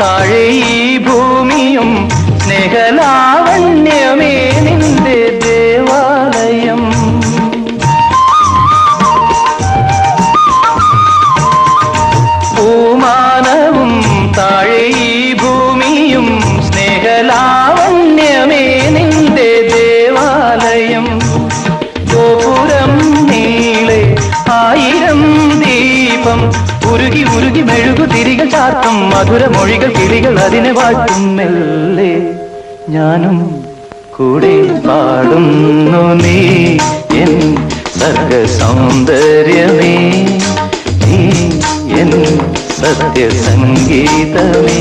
താഴെ ഈ ഭൂമിയും സ്നേഹലാവണ്യമേ നിന്റെ ദേവാലയം. പൂമാനവും താഴെ ഈ ഭൂമിയും സ്നേഹലാവണ്യമേ നിന്റെ ദേവാലയം. ഗോപുരം നീളെ 1000 ദീപം ഉരുകി ഉരുകി മെഴുകു തിരികൾ ചാർത്തും മധുരമൊഴികൾ കിളികൾ അതിനെ വാഴ്ത്തും. മെല്ലെ ഞാനും കൂടെ പാടുന്നു നീ എൻ സർഗ സൗന്ദര്യമേ, നീ എൻ സത്യസംഗീതമേ.